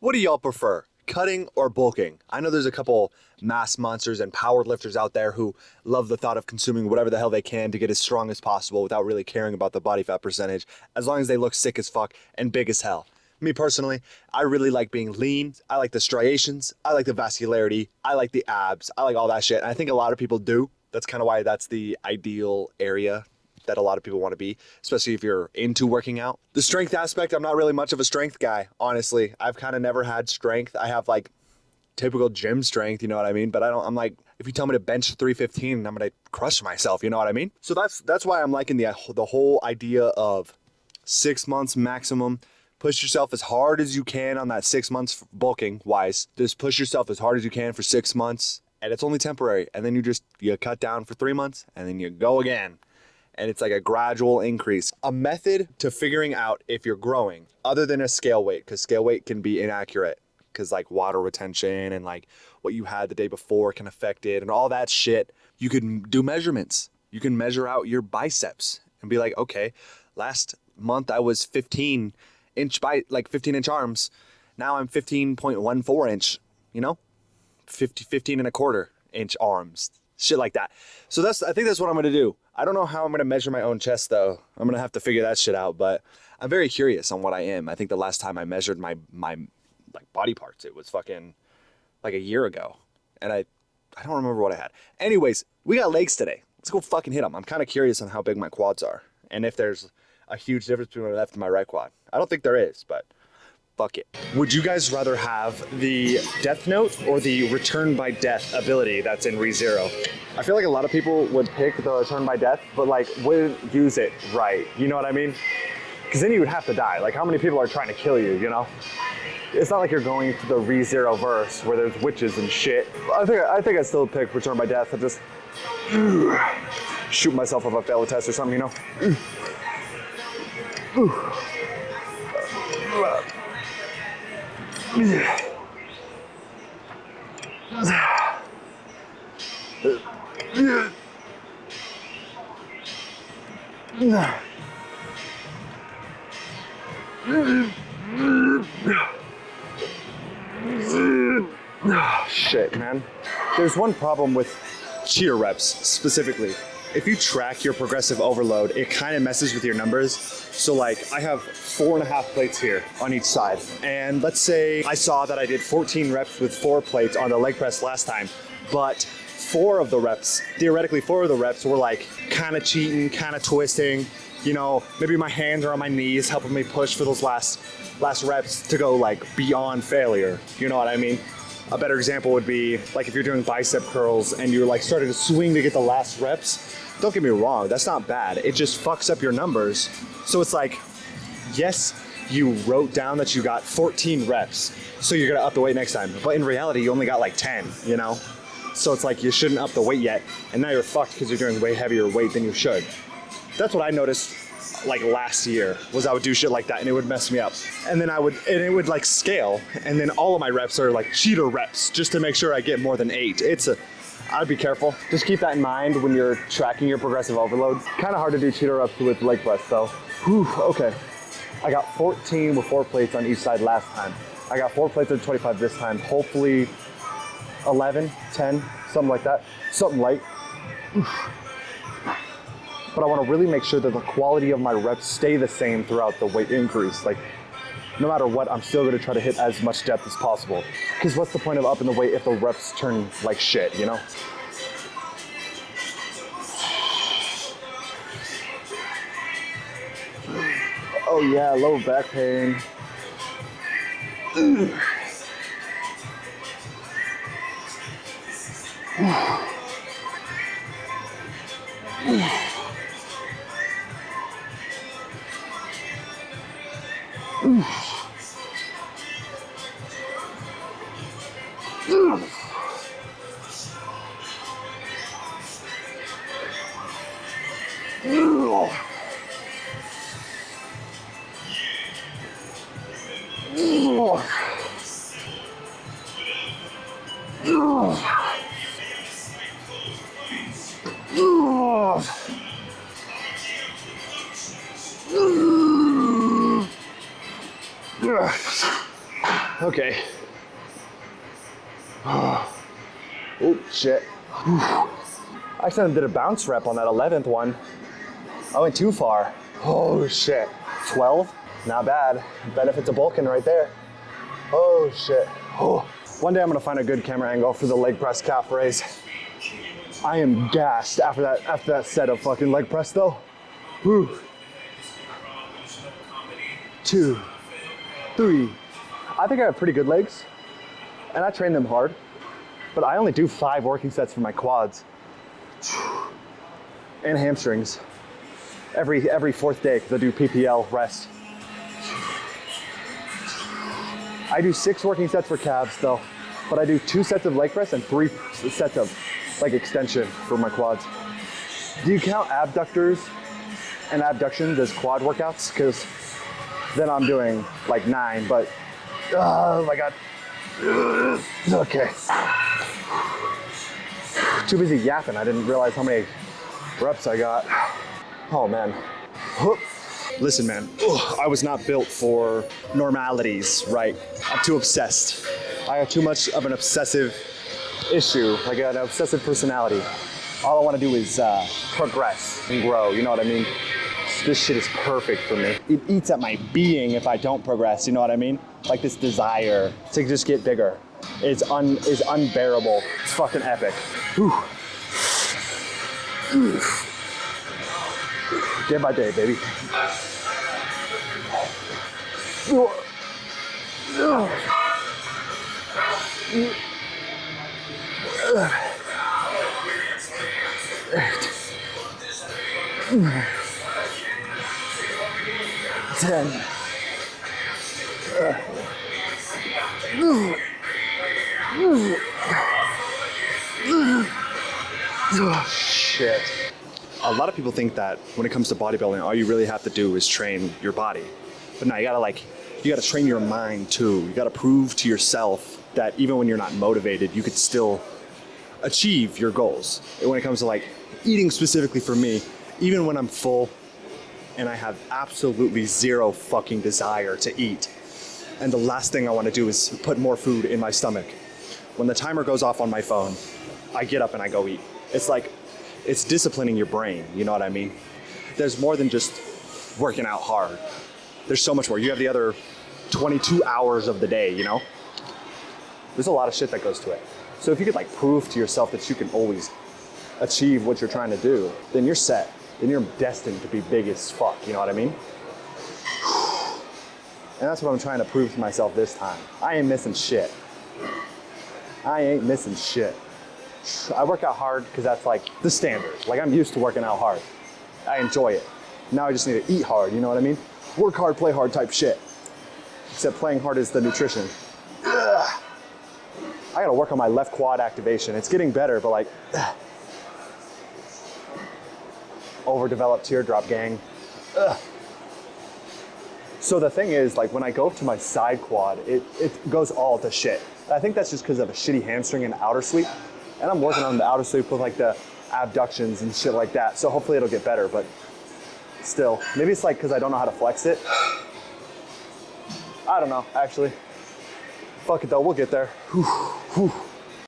What do y'all prefer, cutting or bulking? I know there's a couple mass monsters and power lifters out there who love the thought of consuming whatever the hell they can to get as strong as possible without really caring about the body fat percentage, as long as they look sick as fuck and big as hell. Me personally, I really like being lean. I like the striations. I like the vascularity. I like the abs. I like all that shit. And I think a lot of people do. That's kind of why that's the ideal area that a lot of people want to be, especially if you're into working out. The strength aspect, I'm not really much of a strength guy, honestly. I've kind of never had strength. I have like typical gym strength, you know what I mean? But I'm like, if you tell me to bench 315, I'm going to crush myself, you know what I mean? So that's why I'm liking the whole idea of 6 months maximum. Push yourself as hard as you can on that 6 months bulking wise. Just push yourself as hard as you can for 6 months, and it's only temporary. And then you cut down for 3 months, and then you go again. And it's like a gradual increase. A method to figuring out if you're growing, other than a scale weight, because scale weight can be inaccurate, because like water retention and like what you had the day before can affect it and all that shit. You can do measurements. You can measure out your biceps and be like, okay, last month I was 15 inch arms. Now I'm 15.14 inch, you know, 15 and a quarter inch arms, shit like that. So I think that's what I'm going to do. I don't know how I'm going to measure my own chest though. I'm going to have to figure that shit out, but I'm very curious on what I am. I think the last time I measured my like body parts, it was fucking like a year ago. And I don't remember what I had. Anyways, we got legs today. Let's go fucking hit them. I'm kind of curious on how big my quads are and if there's a huge difference between my left and my right quad. I don't think there is, but fuck it. Would you guys rather have the Death Note or the Return by Death ability that's in ReZero? I feel like a lot of people would pick the Return by Death, but like wouldn't use it right. You know what I mean? Because then you would have to die. Like how many people are trying to kill you, you know? It's not like you're going to the ReZero verse where there's witches and shit. I think I'd still pick Return by Death. I'd just shoot myself if I fail a test or something, you know? Shit, man. There's one problem with cheer reps specifically. If you track your progressive overload, it kind of messes with your numbers. So like I have 4.5 plates here on each side. And let's say I saw that I did 14 reps with 4 plates on the leg press last time, but theoretically 4 of the reps were like kind of cheating, kind of twisting. You know, maybe my hands are on my knees helping me push for those last reps to go like beyond failure. You know what I mean? A better example would be like if you're doing bicep curls and you're like starting to swing to get the last reps. Don't get me wrong, that's not bad. It just fucks up your numbers. So it's like, yes, you wrote down that you got 14 reps, so you're gonna up the weight next time. But in reality, you only got like 10, you know? So it's like you shouldn't up the weight yet, and now you're fucked because you're doing way heavier weight than you should. That's what I noticed like last year, was I would do shit like that and it would mess me up. And then it would like scale, and then all of my reps are like cheater reps just to make sure I get more than 8. I'd be careful. Just keep that in mind when you're tracking your progressive overload. Kind of hard to do cheater reps with leg press though. Whew, okay. I got 14 with 4 plates on each side last time. I got 4 plates at 25 this time. Hopefully 11, 10, something like that. Something light. Oof. But I want to really make sure that the quality of my reps stay the same throughout the weight increase. Like, no matter what, I'm still going to try to hit as much depth as possible. Because what's the point of upping the weight if the reps turn like shit, you know? Oh yeah, low back pain. Okay. Oh, shit. I accidentally did a bounce rep on that 11th one. I went too far. Oh, shit. 12? Not bad. Benefits of bulking right there. Oh, shit. Oh. One day I'm gonna find a good camera angle for the leg press calf raise. I am gassed after that set of fucking leg press though. Whew. 2, 3. I think I have pretty good legs and I train them hard, but I only do 5 working sets for my quads and hamstrings every 4th day because I do PPL rest. I do 6 working sets for calves though, but I do 2 sets of leg press and 3 sets of leg extension for my quads. Do you count abductors and abductions as quad workouts? Because then I'm doing like 9, but oh my God. Okay. Too busy yapping. I didn't realize how many reps I got. Oh man. Listen, man, I was not built for normalities, right? I'm too obsessed. I have too much of an obsessive issue, like an obsessive personality. All I want to do is progress and grow, you know what I mean? This shit is perfect for me. It eats at my being if I don't progress, you know what I mean? Like this desire to just get bigger is unbearable. It's fucking epic. Whew. Day by day, baby. Ten. Oh, shit. A lot of people think that when it comes to bodybuilding, all you really have to do is train your body. But no, you gotta train your mind too. You gotta prove to yourself that even when you're not motivated, you could still achieve your goals. And when it comes to like eating specifically for me, even when I'm full and I have absolutely zero fucking desire to eat, and the last thing I wanna do is put more food in my stomach. When the timer goes off on my phone, I get up and I go eat. It's disciplining your brain, you know what I mean? There's more than just working out hard. There's so much more. You have the other 22 hours of the day, you know? There's a lot of shit that goes to it. So if you could like prove to yourself that you can always achieve what you're trying to do, then you're set. Then you're destined to be big as fuck, you know what I mean? And that's what I'm trying to prove to myself this time. I ain't missing shit. I ain't missing shit. I work out hard because that's like the standard. Like I'm used to working out hard. I enjoy it. Now I just need to eat hard, you know what I mean? Work hard, play hard type shit. Except playing hard is the nutrition. Ugh. I gotta work on my left quad activation. It's getting better, but like, overdeveloped teardrop gang. Ugh. So the thing is, like when I go to my side quad, it goes all to shit. I think that's just because of a shitty hamstring and outer sweep. And I'm working on the outer sweep with like the abductions and shit like that. So hopefully it'll get better, but still. Maybe it's like because I don't know how to flex it. I don't know, actually. Fuck it though, we'll get there. Whew, whew.